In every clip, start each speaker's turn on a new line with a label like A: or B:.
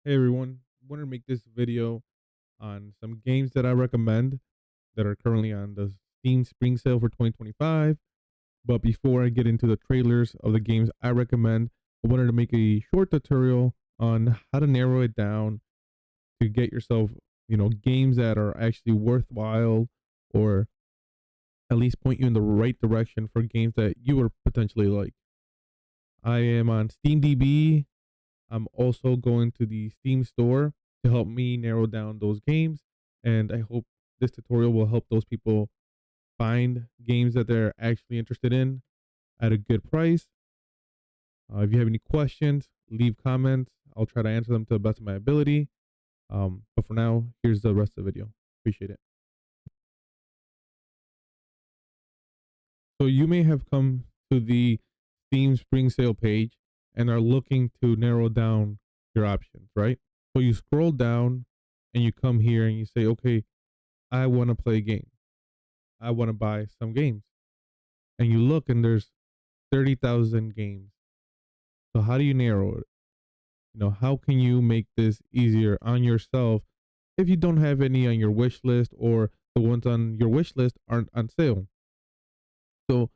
A: Hey everyone, wanted to make this video on some games that I recommend that are currently on the Steam Spring Sale for 2025. But before I get into the trailers of the games I recommend, I wanted to make a short tutorial on how to narrow it down to get yourself, games that are actually worthwhile or at least point you in the right direction for games that you would potentially like. I am on SteamDB. I'm also going to the Steam store to help me narrow down those games. And I hope this tutorial will help those people find games that they're actually interested in at a good price. If you have any questions, leave comments. I'll try to answer them to the best of my ability. But for now, here's the rest of the video. Appreciate it. So you may have come to the Steam Spring Sale page and are looking to narrow down your options, right? So you scroll down and you come here and you say, okay, I want to play games. I want to buy some games. And you look and there's 30,000 games. So how do you narrow it? How can you make this easier on yourself if you don't have any on your wish list or the ones on your wish list aren't on sale? So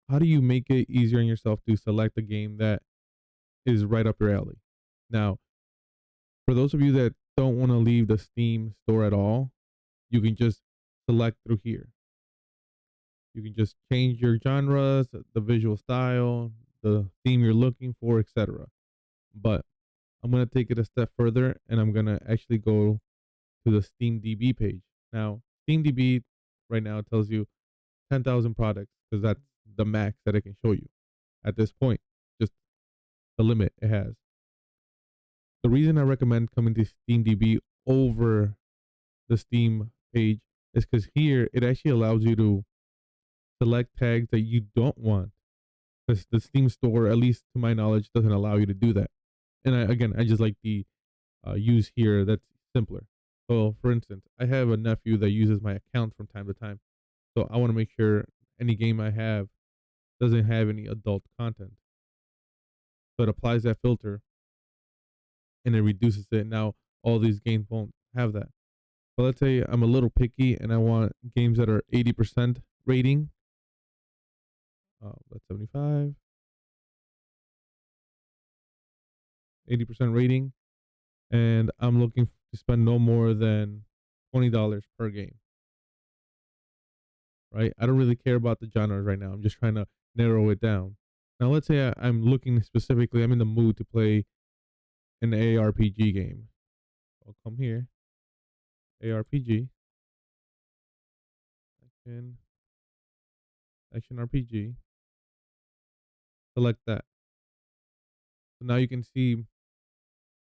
A: how do you make it easier on yourself to select a game that is right up your alley? Now, for those of you that don't want to leave the Steam store at all, you can just select through here. You can just change your genres, the visual style, the theme you're looking for, etc. But I'm going to take it a step further and I'm going to actually go to the SteamDB page. Now, SteamDB right now tells you 10,000 products because that's the max that it can show you at this point, just the limit it has. The reason I recommend coming to SteamDB over the Steam page is because here it actually allows you to select tags that you don't want. Because the Steam store, at least to my knowledge, doesn't allow you to do that. And I just like the use here that's simpler. So, for instance, I have a nephew that uses my account from time to time. So I want to make sure any game I have doesn't have any adult content. So it applies that filter and it reduces it. Now all these games won't have that. But let's say I'm a little picky and I want games that are 80% rating. That's 75, 80% rating. And I'm looking to spend no more than $20 per game. Right? I don't really care about the genres right now. I'm just trying to narrow it down. Now, let's say I'm looking specifically, I'm in the mood to play an ARPG game. I'll come here, ARPG, action, action RPG, select that. So now you can see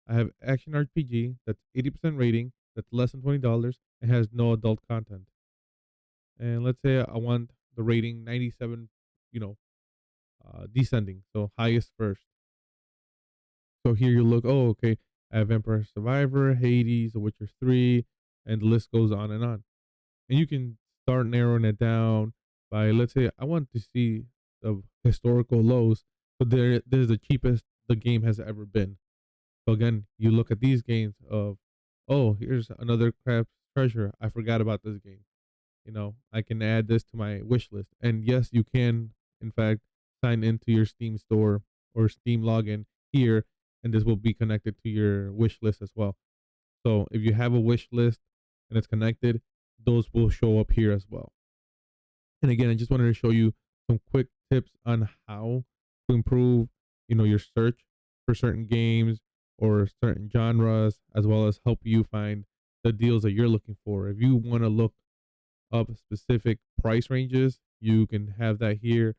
A: I have action RPG that's 80% rating, that's less than $20, and has no adult content. And let's say I want the rating 97, descending, so highest first. So here you look, oh, okay, I have Vampire Survivor, Hades, The Witcher 3, and the list goes on and on. And you can start narrowing it down by, let's say, I want to see the historical lows. So this is the cheapest the game has ever been. So again, you look at these games of, oh, here's another craft treasure. I forgot about this game. I can add this to my wish list. And yes, you can, in fact, sign into your Steam store or Steam login here, and this will be connected to your wish list as well. So if you have a wish list and it's connected, those will show up here as well. And again, I just wanted to show you some quick tips on how to improve, your search for certain games or certain genres, as well as help you find the deals that you're looking for. If you want to look up specific price ranges, you can have that here.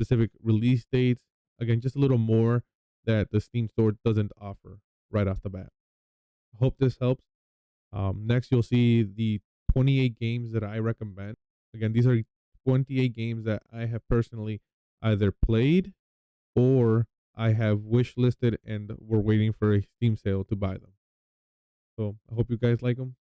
A: Specific release dates, again, just a little more that the Steam store doesn't offer right off the bat. I hope this helps. Next, you'll see the 28 games that I recommend. Again, these are 28 games that I have personally either played or I have wish listed and we're waiting for a Steam sale to buy them. So I hope you guys like them.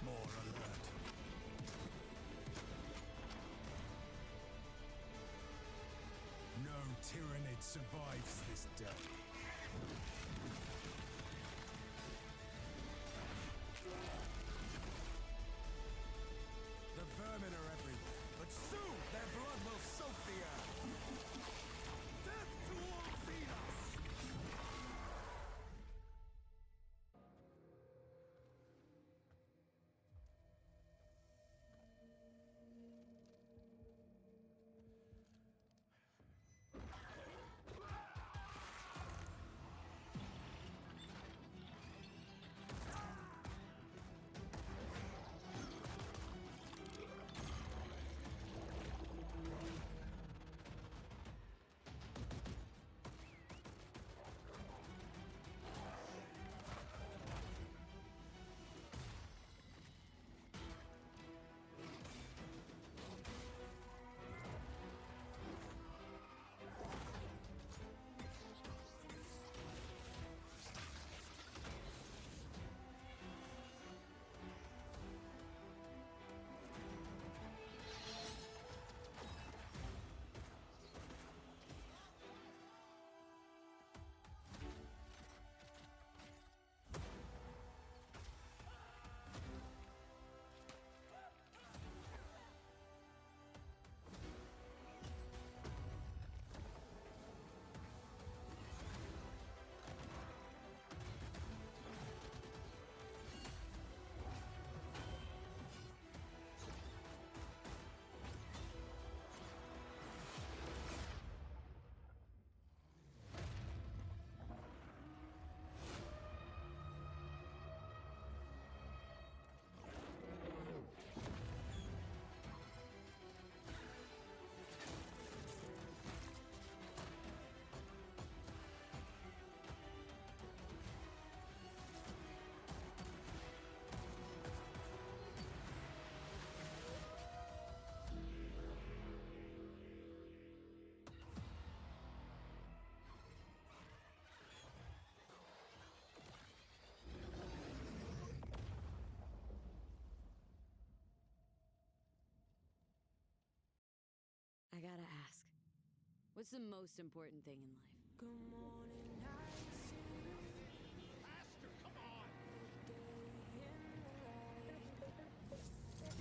B: More alert. No Tyranid survives this day. The vermin are everywhere, but soon their blood will soak the earth. Death to all Xenos!
C: I gotta ask, what's the most important thing in life?
D: Good morning, night city.
B: Faster, come on!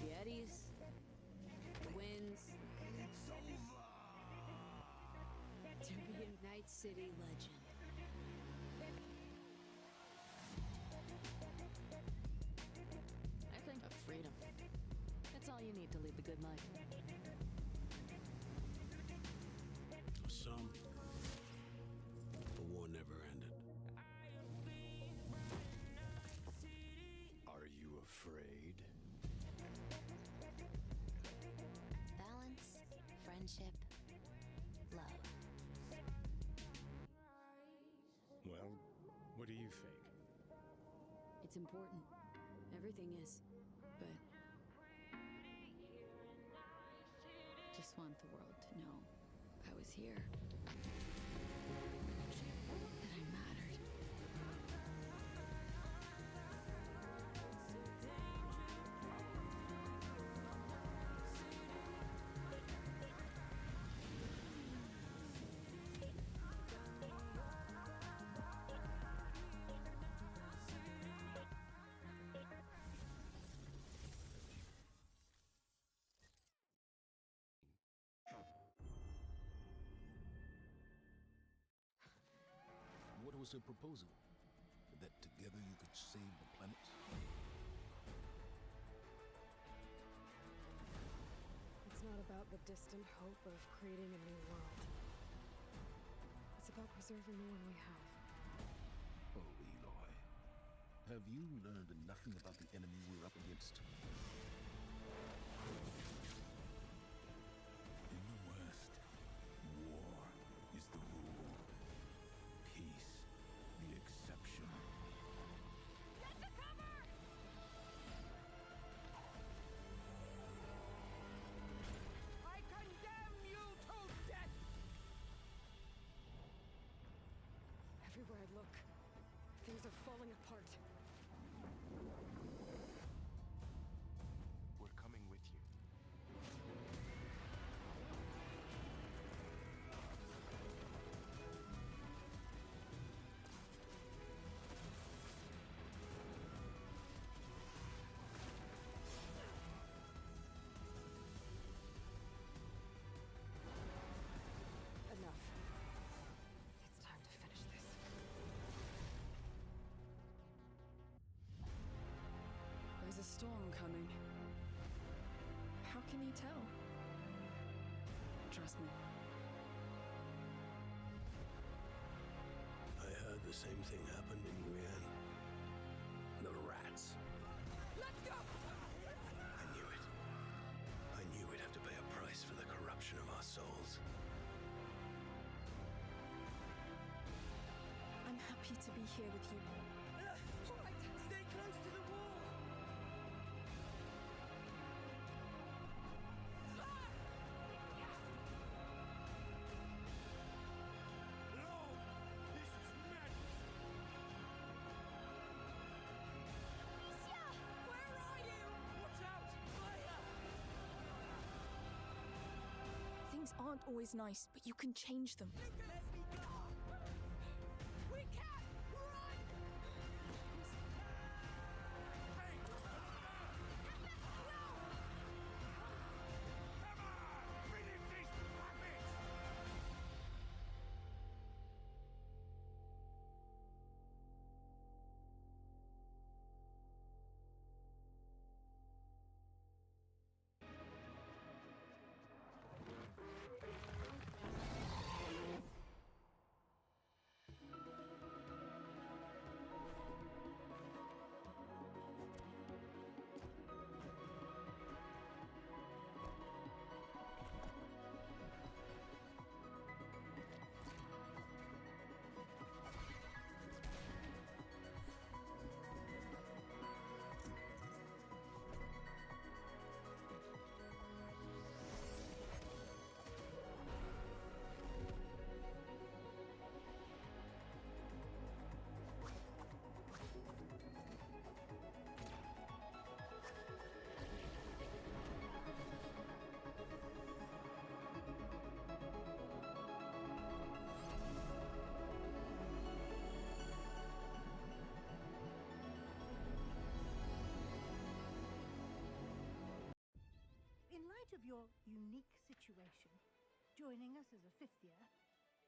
C: The Eddies, the Winds,
B: It's over!
C: to be a Night City legend. I think of freedom. That's all you need to lead the good life.
E: For some, the war never ended.
B: Are you afraid?
F: Balance, friendship, love.
B: Well, what do you think?
C: It's important. Everything is. But just want the world to know I was here. That I mattered.
E: What was her proposal? That together you could save the planet?
G: It's not about the distant hope of creating a new world. It's about preserving the one we have.
E: Oh, Eloy. Have you learned nothing about the enemy we're up against?
B: In the West, war is the rule. Peace, the exception.
D: Get to cover! I condemn you to death!
G: Everywhere I look, things are falling apart. storm coming.
C: How can you tell?
G: Trust me.
B: I heard the same thing happened in Guyenne. The rats.
D: Let's go!
B: I knew it. I knew we'd have to pay a price for the corruption of our souls.
C: I'm happy to be here with you.
D: All right, stay close to the wall!
B: No! This is madness!
D: Where are you?
B: Watch out! Fire!
C: Things aren't always nice, but you can change them.
D: Let me go! We can't run!
B: Hey! Come on! Finish these puppets!
H: In light of your unique situation, joining us as a fifth year,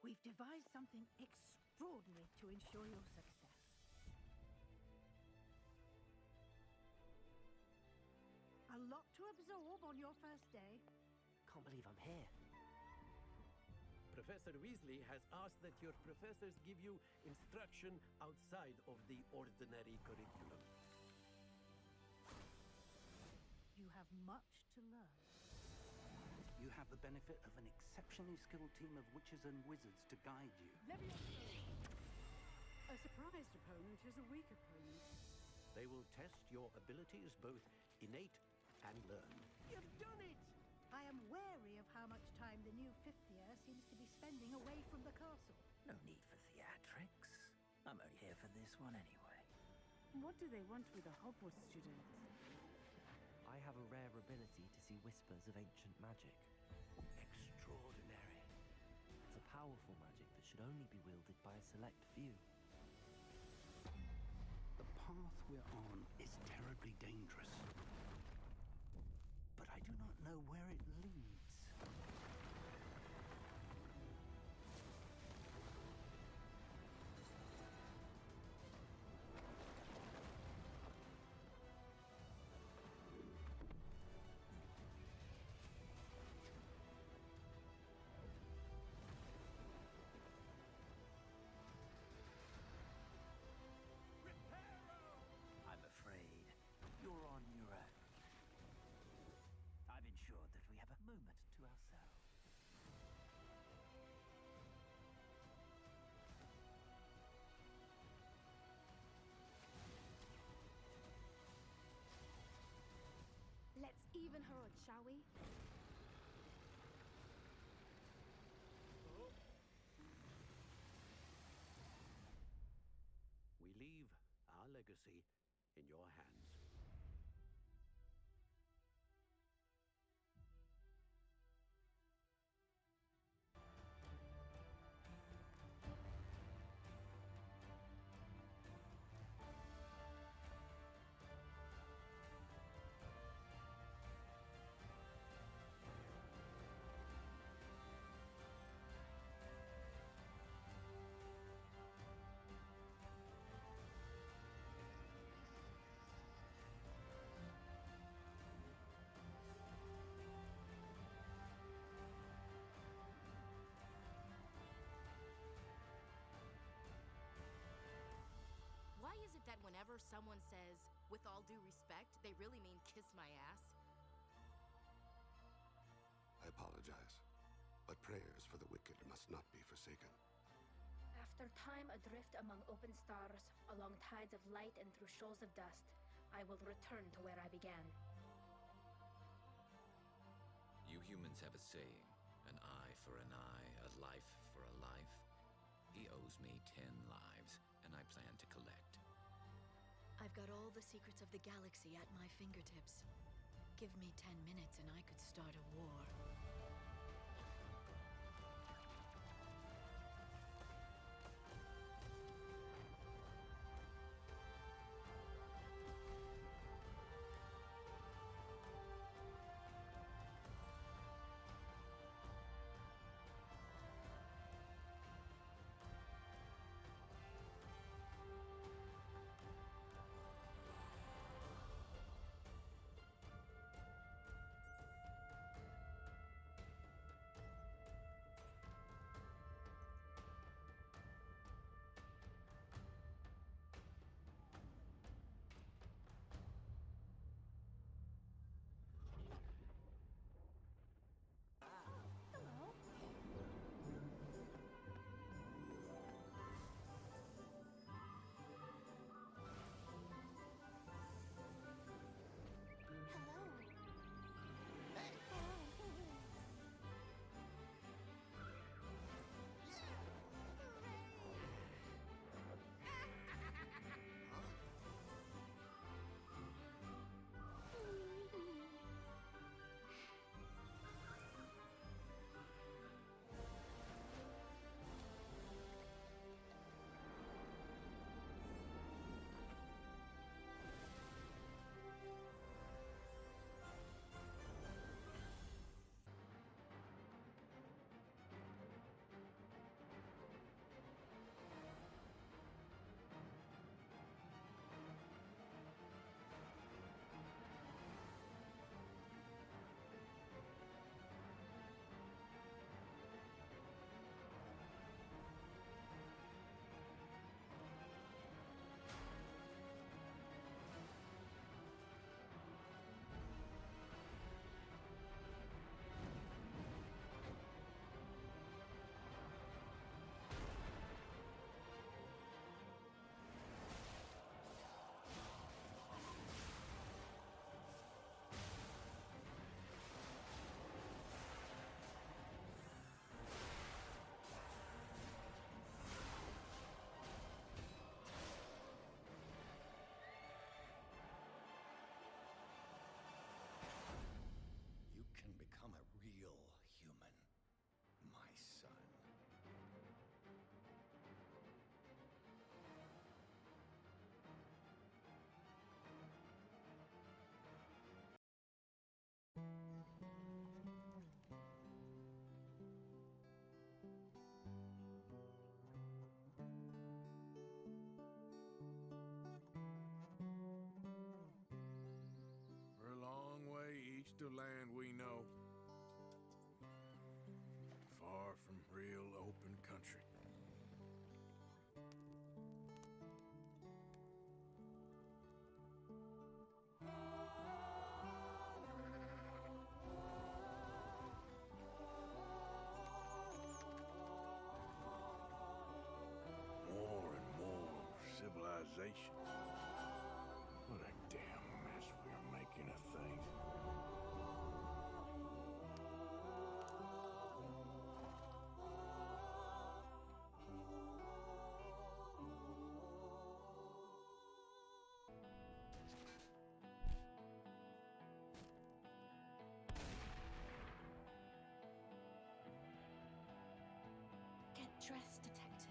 H: we've devised something extraordinary to ensure your success. A lot to absorb on your first day.
I: Can't believe I'm here. Professor Weasley has asked that your professors give you instruction outside of the ordinary curriculum.
H: You have much to learn.
J: You have the benefit of an exceptionally skilled team of witches and wizards to guide you.
G: A surprised opponent is a weak opponent.
I: They will test your abilities, both innate and learned.
H: You've done it! I am wary of how much time the new fifth year seems to be spending away from the castle.
K: No need for theatrics. I'm only here for this one anyway.
G: What do they want with a Hogwarts student?
K: I have a rare ability to see whispers of ancient magic.
I: Extraordinary.
K: It's a powerful magic that should only be wielded by a select few.
J: The path we're on is terribly dangerous. But I do not know where it leads.
K: I'm afraid you're on your own. I've ensured that we have a moment to ourselves.
C: Let's even her odds, shall we?
I: We leave our legacy in your hands.
L: it that whenever someone says, with all due respect, they really mean kiss my ass?
M: I apologize, but prayers for the wicked must not be forsaken.
N: After time adrift among open stars, along tides of light and through shoals of dust, I will return to where I began.
O: You humans have a saying, an eye for an eye, a life for a life. He owes me 10 lives, and I plan to collect.
C: I've got all the secrets of the galaxy at my fingertips. Give me 10 minutes and I could start a war.
E: You can become a real human, my son.
B: We're a long way east of land we know. Far from real open country. More and more civilization. What a damn mess we're making of things.
N: Get dressed, detective.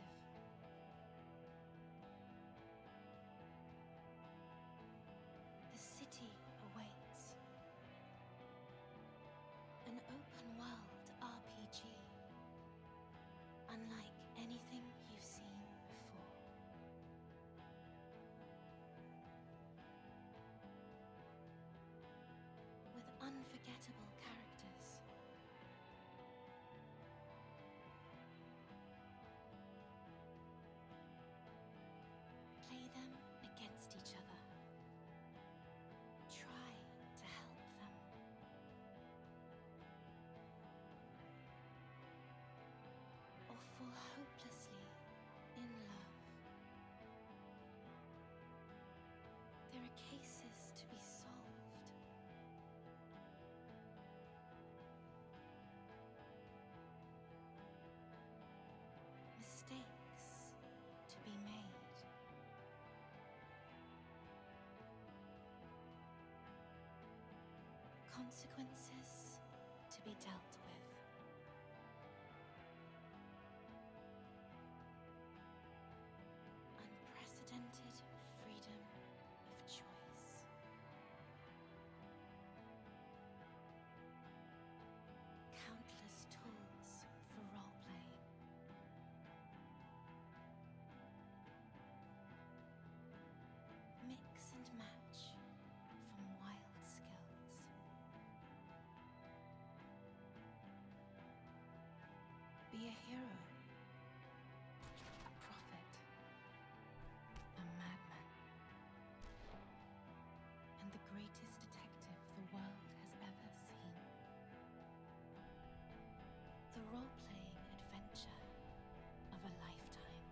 N: The city awaits. An open world RPG. Unlike anything you've seen before. With unforgettable characters.
F: consequences to be dealt with. Unprecedented freedom of choice. Countless tools for role-playing. Mix and match from wild skills. Be a hero, a prophet, a madman, and the greatest detective the world has ever seen. The role-playing adventure of a lifetime.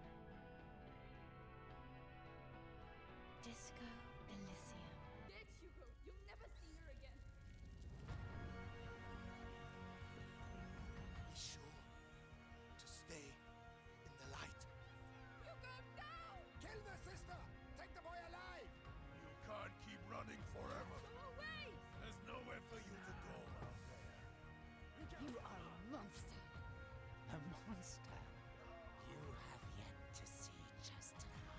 F: Disco Elysium.
D: Ditch, Hugo! You'll never see her again!
B: Be sure to stay in the light.
D: Hugo, no!
B: Kill the sister! Take the boy alive! You can't keep running forever.
D: Go away!
B: There's nowhere for you to go out there.
D: You are a monster!
J: A monster. You have yet to see just how.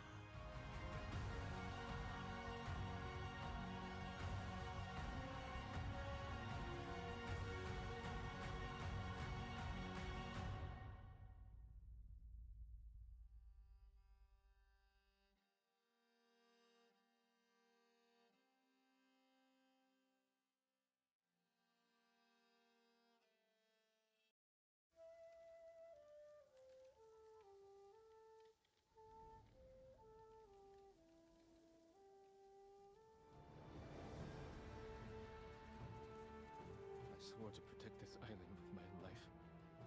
E: I swore to protect this island with my life,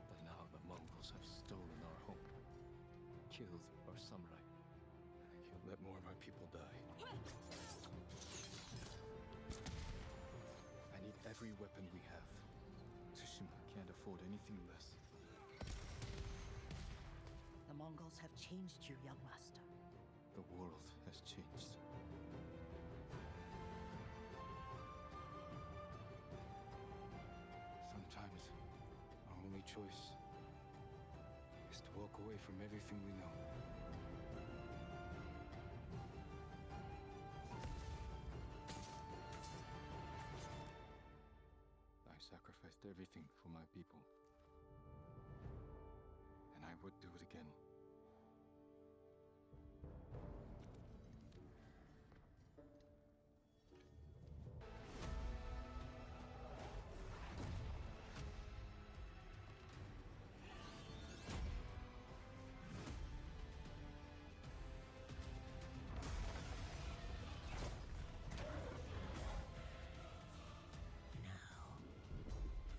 E: but now the Mongols have stolen our home, killed our samurai. I can't let more of my people die. I need every weapon we have. Tsushima can't afford anything less.
J: The Mongols have changed you, young master.
E: The world has changed. Sometimes, our only choice is to walk away from everything we know. I sacrificed everything for my people. And I would do it again.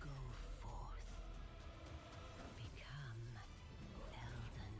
J: Go forth. Become Elden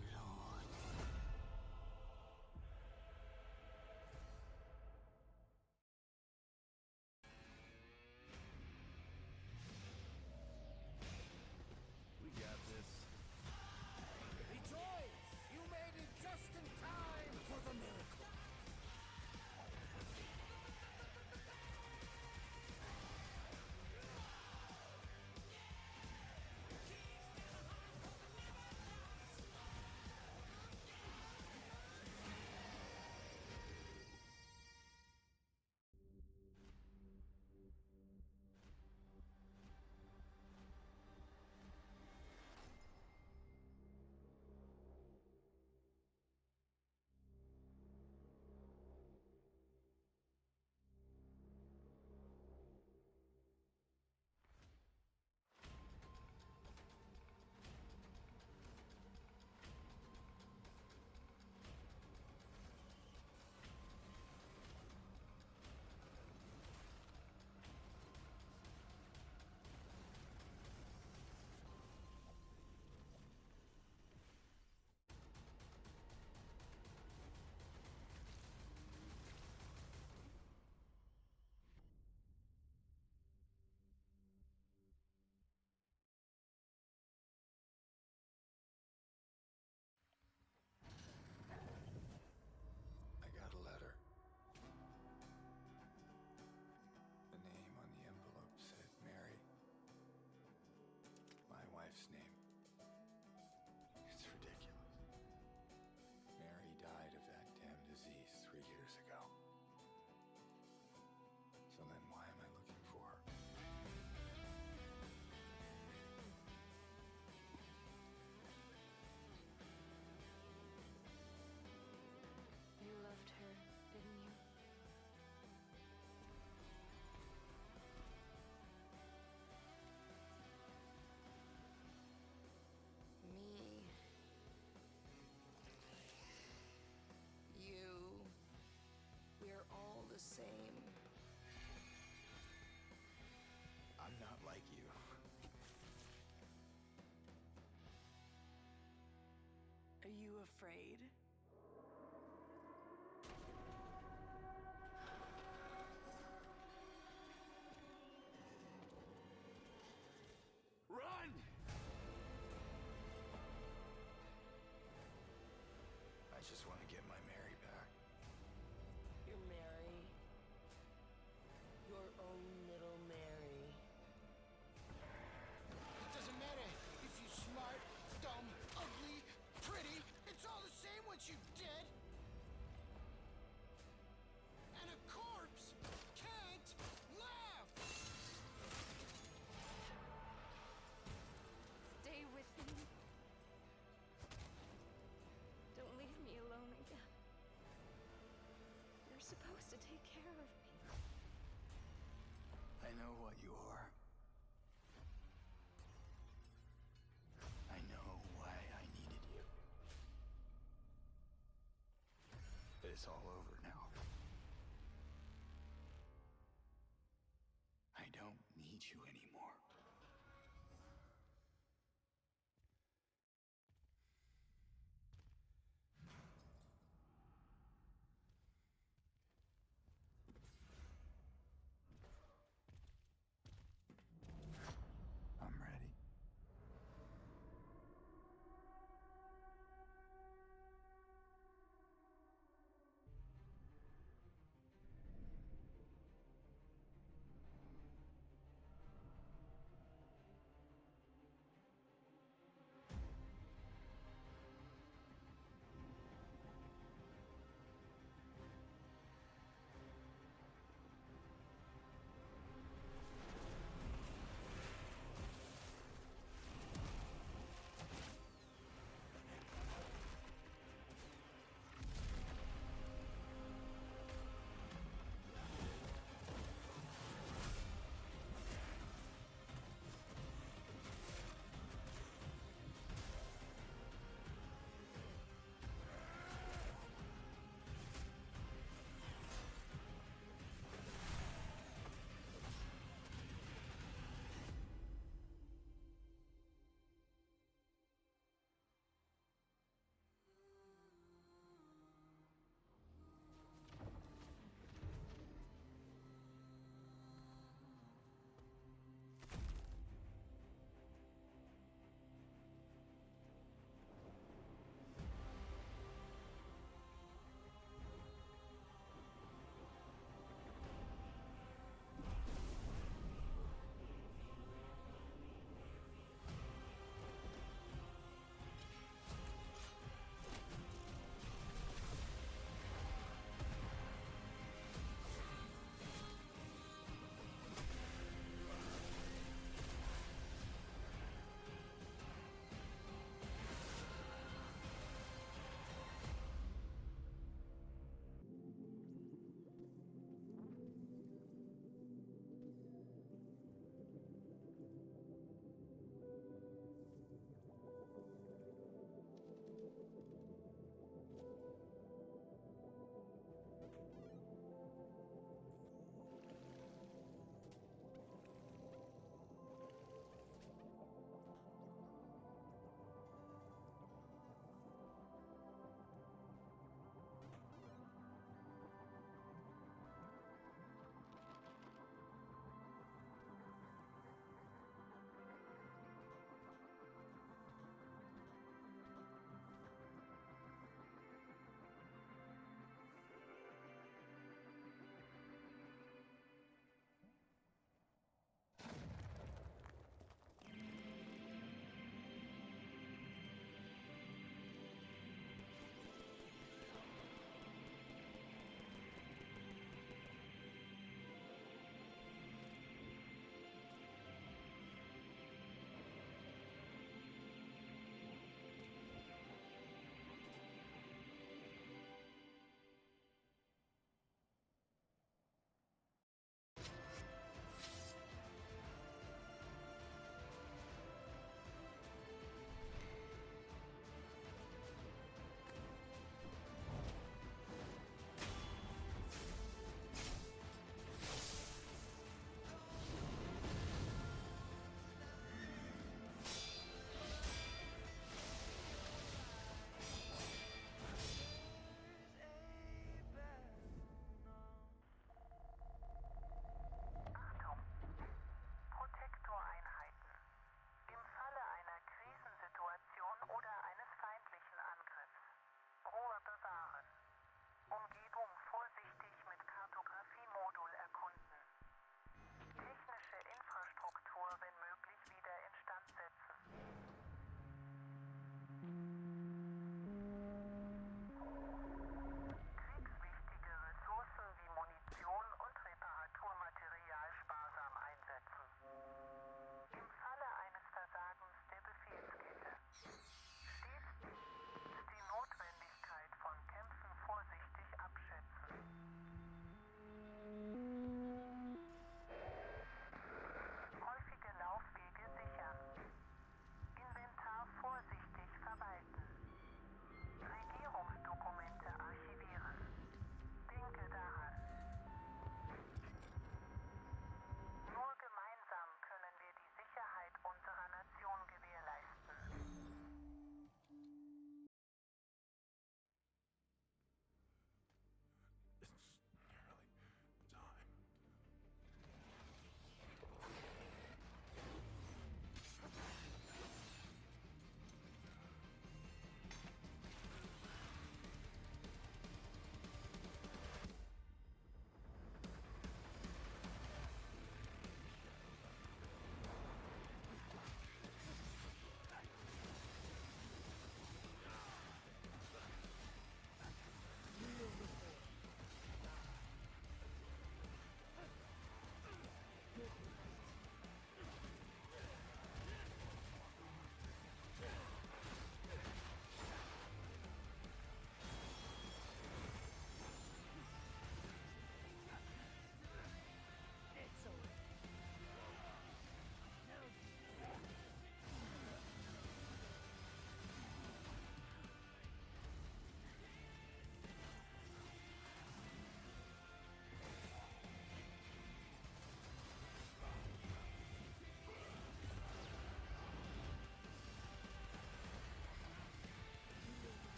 D: same.
B: I'm not like you.
D: Are you afraid?
B: Run! I just want to get my Mary back.
D: You're Mary. Your own little Mary.
B: It doesn't matter if you're smart, dumb, ugly, pretty. It's all the same once you're dead. And a corpse can't laugh.
D: Stay with me. Don't leave me alone again. You're supposed to take care of me.
B: I know what you are. I know why I needed you. But it's all over now. I don't need you anymore. I'm ready.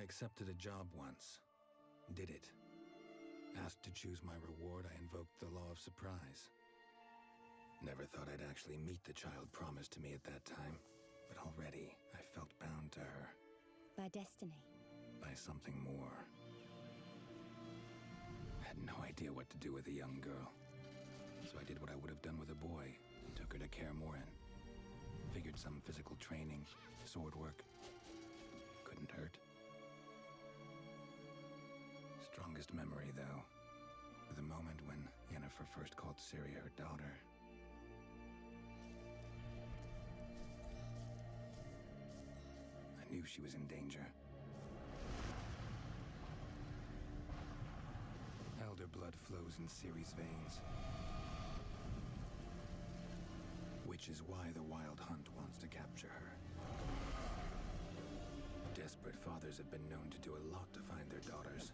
P: accepted a job once. Did it. Asked to choose my reward, I invoked the law of surprise. Never thought I'd actually meet the child promised to me at that time, but already I felt bound to her.
Q: By destiny.
P: By something more. Had no idea what to do with a young girl. So I did what I would have done with a boy and took her to Kaer Morhen. Figured some physical training, sword work, couldn't hurt. Strongest memory, though, the moment when Yennefer first called Ciri her daughter. I knew she was in danger. Elder blood flows in Ciri's veins. Which is why the Wild Hunt wants to capture her. Desperate fathers have been known to do a lot to find their daughters.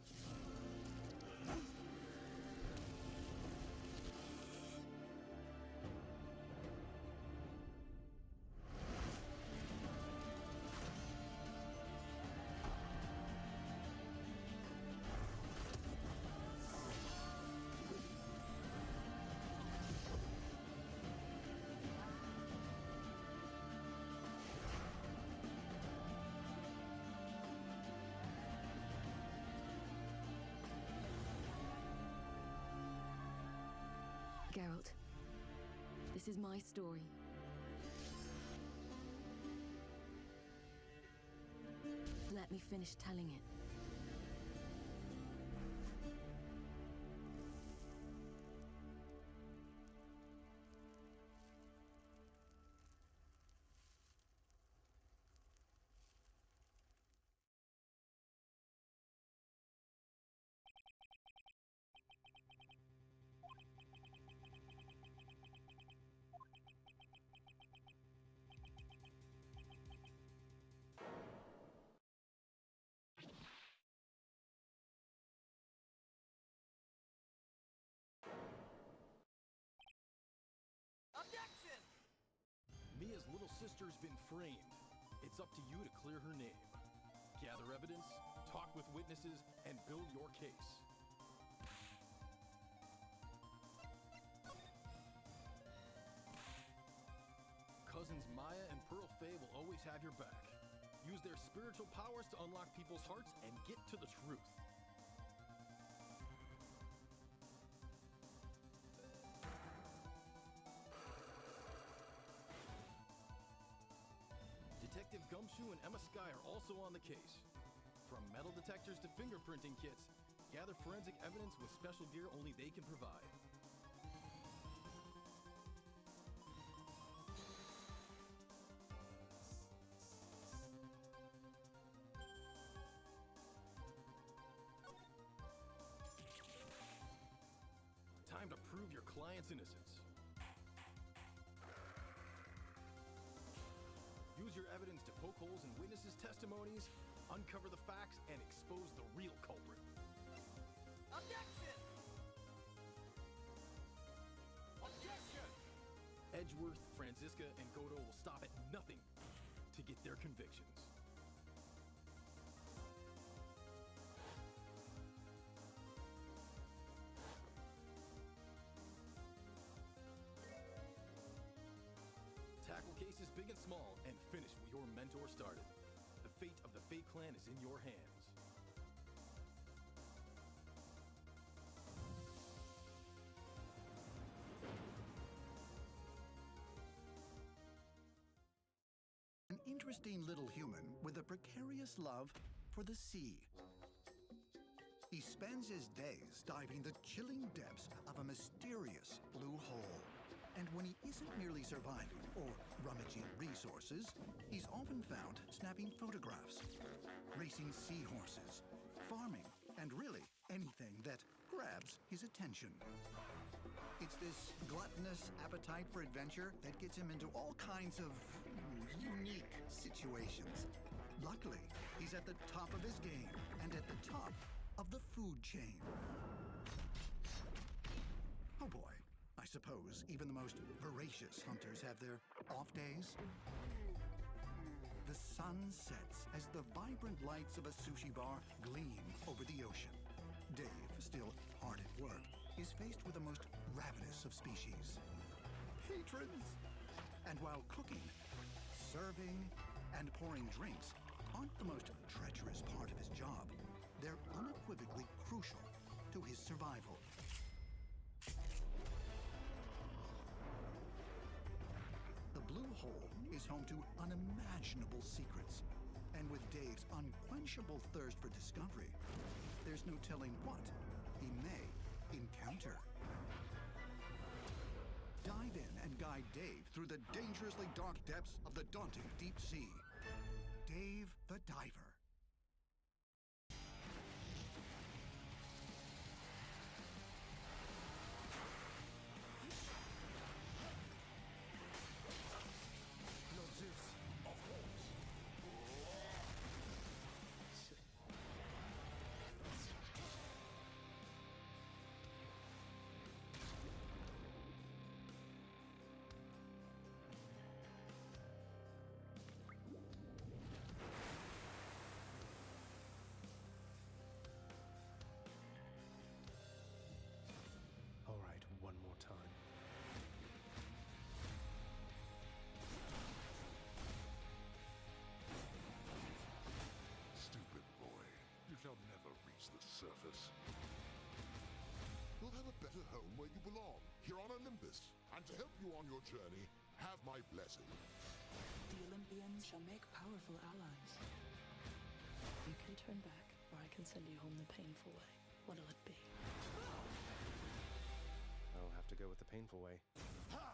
C: Geralt, this is my story. Let me finish telling it.
R: Objection! Mia's little sister's been framed. It's up to you to clear her name. Gather evidence, talk with witnesses, and build your case. Cousins Maya and Pearl Faye will always have your back. Use their spiritual powers to unlock people's hearts and get to the truth. Detective Gumshoe and Emma Skye are also on the case. From metal detectors to fingerprinting kits, gather forensic evidence with special gear only they can provide. Time to prove your client's innocence. Use your evidence to poke holes in witnesses' testimonies, uncover the facts, and expose the real culprit.
B: Objection! Objection!
R: Edgeworth, Franziska, and Godo will stop at nothing to get their convictions. Tackle cases big and small and finish what your mentor started. The fate of the Fate Clan is in your hands.
S: An interesting little human with a precarious love for the sea. He spends his days diving the chilling depths of a mysterious blue hole. And when he isn't merely surviving or rummaging resources, he's often found snapping photographs, racing seahorses, farming, and really anything that grabs his attention. It's this gluttonous appetite for adventure that gets him into all kinds of unique situations. Luckily, he's at the top of his game and at the top of the food chain. Oh boy. I suppose even the most voracious hunters have their off days. The sun sets as the vibrant lights of a sushi bar gleam over the ocean. Dave, still hard at work, is faced with the most ravenous of species. Patrons! And while cooking, serving, and pouring drinks aren't the most treacherous part of his job, they're unequivocally crucial to his survival. The Blue Hole is home to unimaginable secrets, and with Dave's unquenchable thirst for discovery, there's no telling what he may encounter. Dive in and guide Dave through the dangerously dark depths of the daunting deep sea. Dave the Diver.
B: Lord Zeus. Of course.
I: All right, one more time.
Q: Stupid boy. You shall never reach the surface. You'll have a better home where you belong, here on Olympus. And to help you on your journey, have my blessing.
F: The Olympians shall make powerful allies. You can turn back, or I can send you home the painful way. What'll it be?
I: I'll have to go with the painful way.
B: Ha!